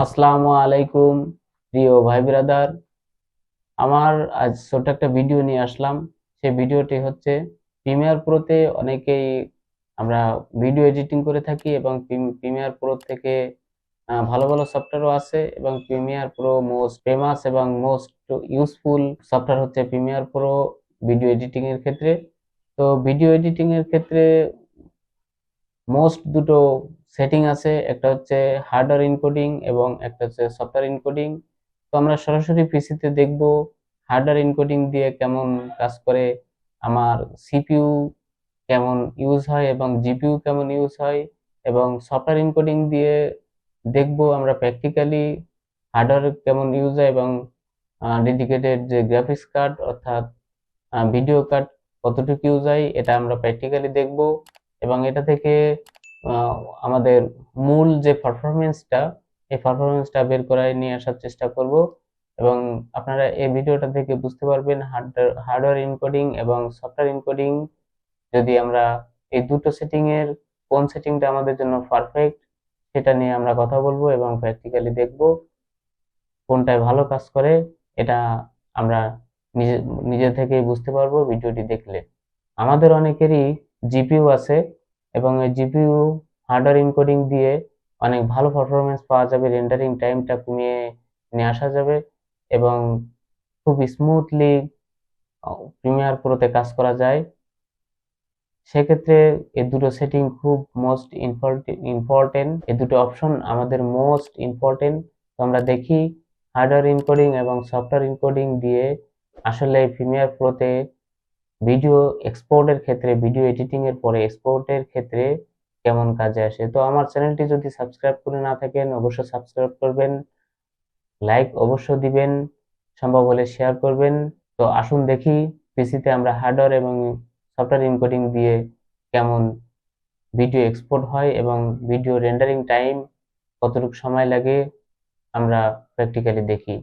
আসসালামু আলাইকুম প্রিয় ভাই ব্রাদার। আমার আজ ছোট্ট একটা ভিডিও নিয়ে আসলাম। সেই ভিডিওটি হচ্ছে প্রিমিয়ার প্রোতে অনেকেই আমরা ভিডিও এডিটিং করে থাকি এবং প্রিমিয়ার প্রো থেকে ভালো ভালো সফটওয়্যারও আছে এবং প্রিমিয়ার প্রো মোস্ট ফেমাস এবং মোস্ট ইউজফুল সফটওয়্যার হচ্ছে প্রিমিয়ার প্রো ভিডিও এডিটিং এর ক্ষেত্রে। তো ভিডিও এডিটিং এর ক্ষেত্রে মোস্ট দুটো সেটিং আছে, একটা হচ্ছে হার্ডওয়্যার এনকোডিং এবং একটা হচ্ছে সফটওয়্যার এনকোডিং। তো আমরা সরাসরি পিসিতে দেখব হার্ডওয়্যার এনকোডিং দিয়ে কেমন কাজ করে, আমার সিপিইউ কেমন ইউজ হয় এবং জিপিইউ কেমন ইউজ হয়, এবং সফটওয়্যার এনকোডিং দিয়ে দেখব আমরা প্র্যাকটিক্যালি হার্ডওয়্যার কেমন ইউজ হয় এবং ডেডিকেটেড যে গ্রাফিক্স কার্ড অর্থাৎ ভিডিও কার্ড কতটুকু ইউজ হয় এটা আমরা প্র্যাকটিক্যালি দেখব। এবং এটা থেকে আহ, আমাদের মূল যে পারফরমেন্সটা এই পারফরমেন্সটা বের করায় নিয়ে আসার চেষ্টা করব। এবং আপনারা এই ভিডিওটা থেকে বুঝতে পারবেন হার্ডওয়্যার এনকোডিং এবং সফটওয়্যার এনকোডিং যদি আমরা এই দুটো সেটিং এর কোন সেটিংটা আমাদের জন্য পারফেক্ট সেটা নিয়ে আমরা কথা বলবো এবং প্র্যাকটিক্যালি দেখব কোনটায় ভালো কাজ করে। এটা আমরা নিজে নিজে থেকেই বুঝতে পারবো ভিডিওটি দেখলে। আমাদের অনেকেরই জিপিইউ আছে এবং এই জিপিইউ হার্ডওয়্যার এনকোডিং দিয়ে অনেক ভালো পারফরমেন্স পাওয়া যাবে, রেন্ডারিং টাইমটা কমিয়ে নিয়ে আসা যাবে এবং খুব স্মুথলি প্রিমিয়ার প্রোতে কাজ করা যায়। সেক্ষেত্রে এই দুটো সেটিং খুব মোস্ট ইম্পর্টেন্ট, এই দুটো অপশন আমাদের মোস্ট ইম্পর্টেন্ট। তো আমরা দেখি হার্ডওয়্যার এনকোডিং এবং সফটওয়্যার এনকোডিং দিয়ে আসলে প্রিমিয়ার প্রোতে ভিডিও এক্সপোর্টের ক্ষেত্রে, ভিডিও এডিটিং এর পরে এক্সপোর্টের ক্ষেত্রে কেমন কাজে আসে। তো আমার চ্যানেলটি যদি সাবস্ক্রাইব করে না থাকেন অবশ্যই সাবস্ক্রাইব করবেন, লাইক অবশ্য দিবেন, সম্ভব হলে শেয়ার করবেন। তো আসুন দেখি পিসিতে আমরা হার্ডওয়্যার এবং সফটওয়্যার এনকোডিং দিয়ে কেমন ভিডিও এক্সপোর্ট হয় এবং ভিডিও রেন্ডারিং টাইম কতটুকু সময় লাগে আমরা প্র্যাকটিক্যালি দেখি।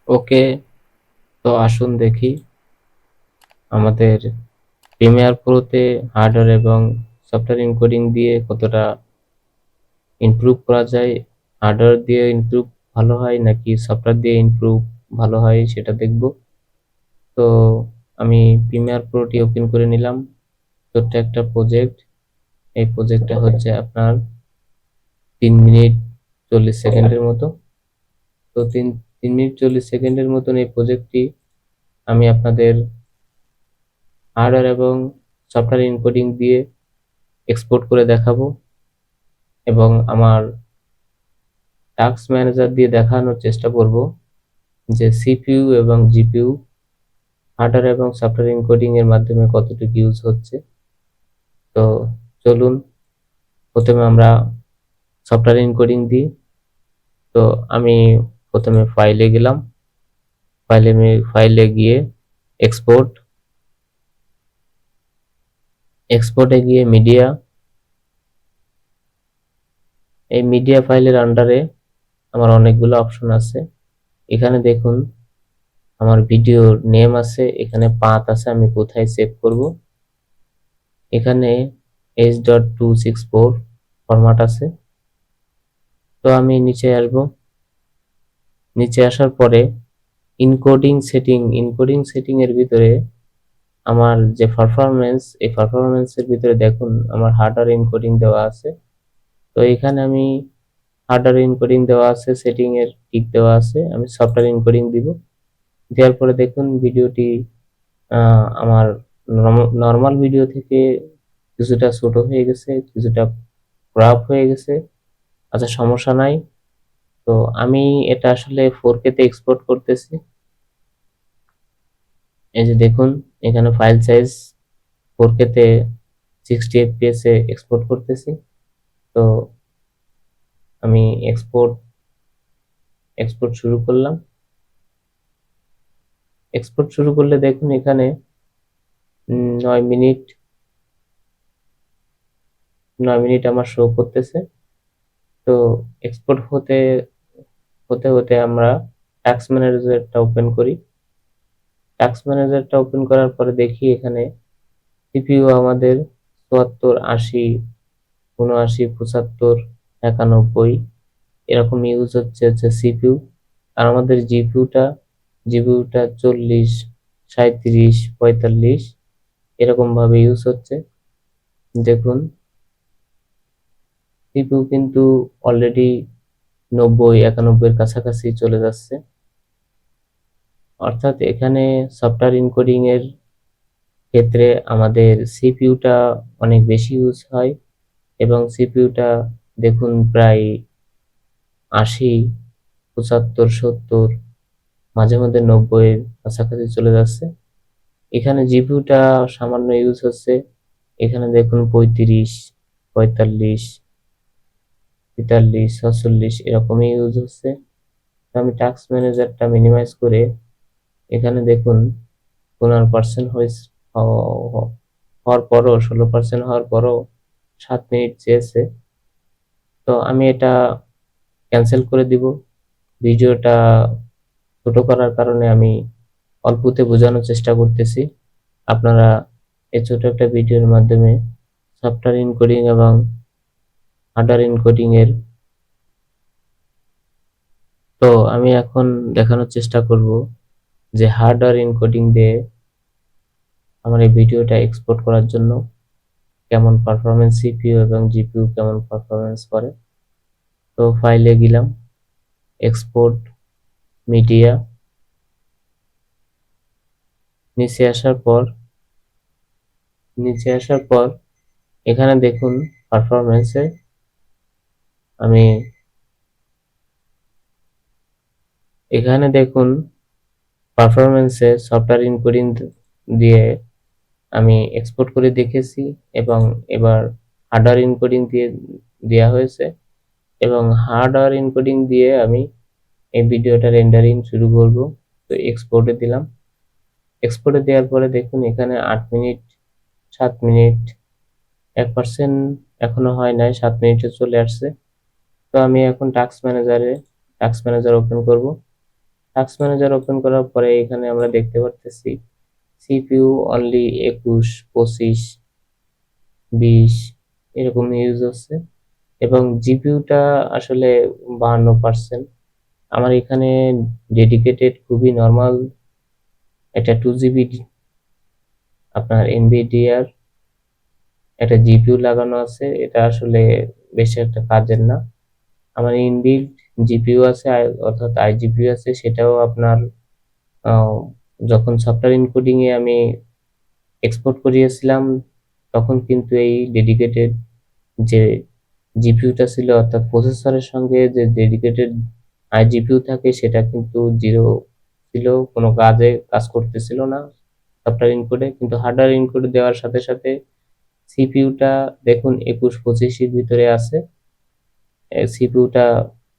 ওকে, তো আসুন দেখি আমাদের প্রিমিয়ার প্রোতে হার্ডওয়্যার এবং সফটওয়্যার এনকোডিং দিয়ে কতটা ইমপ্রুভ করা যায়। হার্ডওয়্যার দিয়ে ইমপ্রুভ ভালো হয় নাকি সফটওয়্যার দিয়ে ইমপ্রুভ ভালো হয় সেটা দেখব। তো আমি প্রিমিয়ার প্রোটি ওপেন করে নিলাম, ছোট্ট একটা প্রজেক্ট। এই প্রজেক্টটা হচ্ছে আপনার 3 মিনিট 40 সেকেন্ডের মতো। তো তিন মিনিট 40 সেকেন্ডের মতন এই প্রজেক্টটি আমি আপনাদের হার্ডওয়্যার এবং সফটওয়্যার এনকোডিং দিয়ে এক্সপোর্ট করে দেখাবো এবং আমার টাস্ক ম্যানেজার দিয়ে দেখানোর চেষ্টা করব যে সিপিইউ এবং জিপিইউ হার্ডওয়্যার এবং সফটওয়্যার এনকোডিং এর মাধ্যমে কতটুকু ইউজ হচ্ছে। তো চলুন প্রথমে আমরা সফটওয়্যার এনকোডিং দিই। তো আমি প্রথমে ফাইলে গেলাম, ফাইলে গিয়ে এক্সপোর্ট, এক্সপোর্টে গিয়ে মিডিয়া, এই মিডিয়া ফাইলের আন্ডারে আমার অনেকগুলো অপশন আছে। এখানে দেখুন আমার ভিডিওর নেম আছে, এখানে পাথ আছে আমি কোথায় সেভ করব, এখানে h.264 ফরম্যাট আছে। তো আমি নিচে আসব, নিচে আসার পরে ইনকোডিং সেটিং এর ভিতরে আমার যে পারফরমেন্স, এই পারফরমেন্সের ভিতরে দেখুন আমার হার্ডওয়্যার এনকোডিং দেওয়া আছে। তো এখানে আমি হার্ডওয়্যার এনকোডিং দেওয়া আছে, সেটিং এর টিক দেওয়া আছে, আমি সফটওয়্যার এনকোডিং দিব। দেওয়ার পরে দেখুন ভিডিওটি আমার নর্মাল ভিডিও থেকে কিছুটা ছোট হয়ে গেছে, কিছুটা ক্রপ হয়ে গেছে। আচ্ছা, সমস্যা নাই। তো আমি এটা আসলে 4K তে এক্সপোর্ট করতেছি। এই যে দেখুন এখানে ফাইল সাইজ 4K তে 60 fps এ এক্সপোর্ট করতেছি। তো আমি এক্সপোর্ট শুরু করলাম। এক্সপোর্ট শুরু করলে দেখুন এখানে 9 মিনিট আমার শো করতেছে। তো এক্সপোর্ট হতে হতে হতে আমরা টাস্ক ম্যানেজারটা ওপেন করি। টাস্ক ম্যানেজারটা ওপেন করার পরে দেখি এখানে সিপিইউ আমাদের 74, 80 ৭৯, ৭৫, ৯১ এরকম ইউজ হচ্ছে সিপিইউ। আর আমাদের জিপিইউটা ৪০, ৩৭, ৪৫ এরকম ভাবে ইউজ হচ্ছে। দেখুন সিপিইউ কিন্তু অলরেডি ৯০, ৯১ এর কাছাকাছি চলে যাচ্ছে। অর্থাৎ এখানে সফটওয়্যার এনকোডিং এর ক্ষেত্রে আমাদের সিপিইউটা অনেক বেশি ইউজ হয় এবং সিপিইউটা দেখুন প্রায় ৮০, ৭৫, ৭০ মাঝে মধ্যে ৯০ এর কাছাকাছি চলে যাচ্ছে। এখানে জিপিইউটা সামান্য ইউজ হচ্ছে। এখানে দেখুন ৩৫, ৪৫, ৪৩, ৪৬ এরকমই ইউজ হচ্ছে। আমি টাস্ক ম্যানেজারটা মিনিমাইজ করে এখানে দেখুন ১৫% হওয়ার পরও ১৬% হওয়ার পরও ৭ মিনিট চেয়েছে। তো আমি এটা ক্যান্সেল করে দিব। ভিডিওটা ছোট করার কারণে আমি অল্পতে বোঝানোর চেষ্টা করতেছি। আপনারা এই ছোট একটা ভিডিওর মাধ্যমে সফটওয়্যার এনকোডিং এবং হার্ডওয়্যার এনকোডিং এর তো আমি এখন দেখানোর চেষ্টা করব যে হার্ডওয়্যার এনকোডিং দিয়ে আমার এই ভিডিওটা এক্সপোর্ট করার জন্য কেমন পারফরমেন্স, সিপিইউ এবং জিপিইউ কেমন পারফরমেন্স করে। তো ফাইলে গেলাম, এক্সপোর্ট মিডিয়া, নিচে আসার পর এখানে দেখুন পারফরমেন্সে আমি সফটওয়্যার এনকোডিং দিয়ে আমি এক্সপোর্ট করে দেখেছি এবং এবার হার্ডওয়্যার এনকোডিং দিয়ে দেওয়া হয়েছে এবং হার্ডওয়্যার এনকোডিং দিয়ে আমি এই ভিডিওটা রেন্ডারিং শুরু করব। তো এক্সপোর্টে দিলাম। এক্সপোর্টে দেওয়ার পরে দেখুন এখানে ৮ মিনিট, ৭ মিনিট, ১% এখনো হয় নাই, ৭ মিনিটে চলে আসছে। তো আমি এখন টাস্ক ম্যানেজার ওপেন করব। টাস্ক ম্যানেজার ওপেন করার পরে এখানে আমরা দেখতে পারতেছি সিপিইউ অনলি ২১, ২৫, ২০ এরকম ইউজ হচ্ছে এবং জিপিইউটা আসলে ৫২%। আমার এখানে ডেডিকেটেড খুবই নরমাল একটা 2GB আপনার এনভিডিআর একটা জিপিইউ লাগানো আছে। এটা আসলে বেশি একটা কাজের না। আমার ইনবিল্ট জিপিইউ আছে, অর্থাৎ আইজিপিইউ আছে, সেটাও আপনার যখন সফটওয়্যার এনকোডিং এ আমি এক্সপোর্ট করিয়েছিলাম তখন কিন্তু এই ডেডিকেটেড যে জিপিইউটা ছিল, অর্থাৎ প্রসেসরের সঙ্গে যে ডেডিকেটেড আইজিপিইউ থাকে সেটা কিন্তু 0 ছিল, কোনো কাজ করতেছিল না সফটওয়্যার এনকোডে। কিন্তু হার্ডওয়্যার এনকোড দেওয়ার সাথে সাথে সিপিইউটা দেখুন ২১, ২৫ এর ভিতরে আছে। সিপিইউটা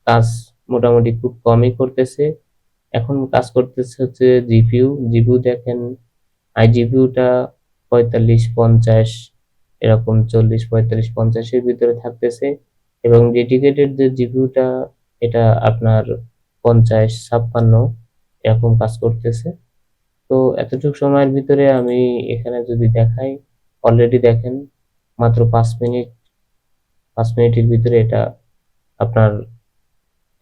কাজ মোটামুটি খুব কমই করতেছে। এখন কাজ করতেছে হচ্ছে জিপিইউ দেখেন আইজিপিইউটা ৪৫, ৫০ এরকম ৪০, ৪৫, ৫০ এর ভিতরে থাকতেছে এবং ডেডিকেটেড যে জিপিইউটা এটা আপনার ৫০, ৫৬ এরকম কাজ করতেছে। তো এতটুকু সময়ের ভিতরে আমি এখানে যদি দেখাই, অলরেডি দেখেন মাত্র ৫ মিনিটের ভিতরে এটা আপনার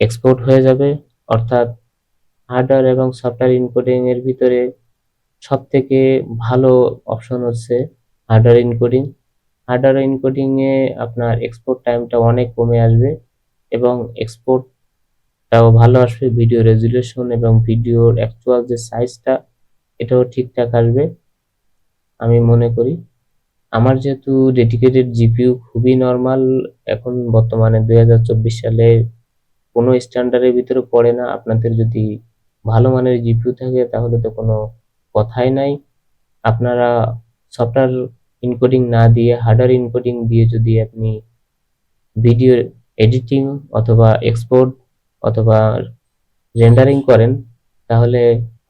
এক্সপোর্ট হয়ে যাবে। অর্থাৎ হার্ডওয়্যার এবং সফটওয়্যার এনকোডিং এর ভিতরে সবথেকে ভালো অপশন হচ্ছে হার্ডওয়্যার এনকোডিং। হার্ডওয়্যার এনকোডিং এ আপনার এক্সপোর্ট টাইমটা অনেক কমে আসবে এবং এক্সপোর্টটাও ভালো আসবে। ভিডিও রেজুলেশন এবং ভিডিওর অ্যাকচুয়াল যে সাইজটা এটাও ঠিকঠাক আসবে আমি মনে করি। আমার যেহেতু ডেডিকেটেড জিপিইউ খুবই নরমাল, এখন বর্তমানে ২০২৪ সালে কোনো স্ট্যান্ডার্ডের ভিতরে পড়ে না। আপনাদের যদি ভালো মানের জিপিইউ থাকে তাহলে তো কোনো কথাই নাই। আপনারা সফটওয়্যার এনকোডিং না দিয়ে হার্ডওয়্যার এনকোডিং দিয়ে যদি আপনি ভিডিও এডিটিং অথবা এক্সপোর্ট অথবা রেন্ডারিং করেন তাহলে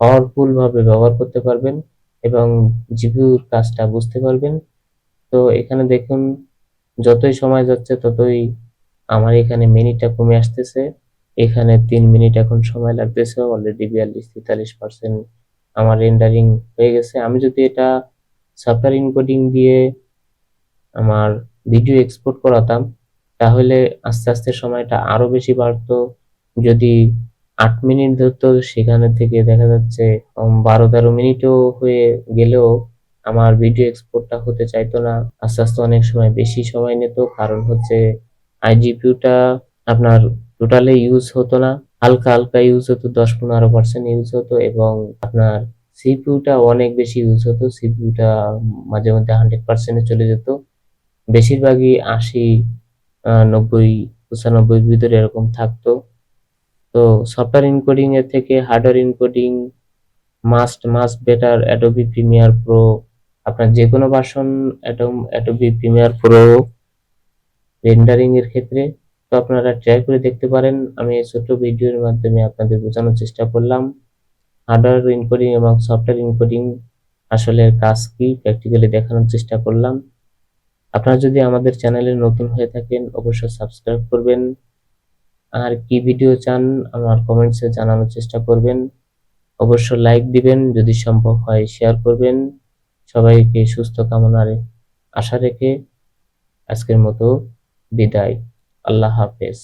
পাওয়ারফুল ভাবে ব্যবহার করতে পারবেন এবং জিপিইউর কাজটা বুঝতে পারবেন। তো এখানে দেখুন যতই সময় যাচ্ছে ততই আমার এখানে মিনিটটা কমে আসতেছে। এখানে ৩ মিনিট এখন সময় লাগতেছে। অলরেডি ৪২, ৪৩% আমার রেন্ডারিং হয়ে গেছে। আমি যদি এটা সফটওয়্যার এনকোডিং দিয়ে আমার ভিডিও এক্সপোর্ট করাতাম তাহলে আস্তে আস্তে সময়টা আরো বেশি বাড়তো। যদি 8 মিনিট ধরতো সেখানে থেকে দেখা যাচ্ছে 12-13 মিনিটও হয়ে গেলেও আমার ভিডিও এক্সপোর্টটা হতে চাইতো না। আস্তে আস্তে অনেক সময় বেশি সময় নিত, কারণ হচ্ছে আইজিপিউটা আপনার টোটালি ইউজ হতো না, হালকা হালকা ইউজ হতো, 10-15% ইউজ হতো, এবং আপনার সিপিইউটা অনেক বেশি ইউজ হতো। সিপিইউটা মাঝে মধ্যে 100% চলে যেত, বেশিরভাগই 80, 90, 95 ভিতরে এরকম থাকতো। তো সফটওয়্যার এনকোডিং এর থেকে hardware encoding must must better Adobe Premiere Pro. আপনার যে কোনো version Adobe Premiere Pro rendering এর ক্ষেত্রে, তো আপনারা ট্রাই করে দেখতে পারেন। আমি এই ছোট্ট ভিডিওর মাধ্যমে আপনাদের বোঝানোর চেষ্টা করলাম হার্ডওয়্যার এনকোডিং এবং সফটওয়্যার এনকোডিং আসলে কাজ কি, প্র্যাকটিক্যালি দেখানোর চেষ্টা করলাম। আপনারা যদি আমাদের চ্যানেলে নতুন হয়ে থাকেন অবশ্যই সাবস্ক্রাইব করবেন, আর কি ভিডিও চান আমার কমেন্টসে জানানোর চেষ্টা করবেন। অবশ্য লাইক দিবেন, যদি সম্ভব হয় শেয়ার করবেন। সবাইকে সুস্থ কামনার আশা রেখে আজকের মতো বিদায়। আল্লাহ হাফেজ।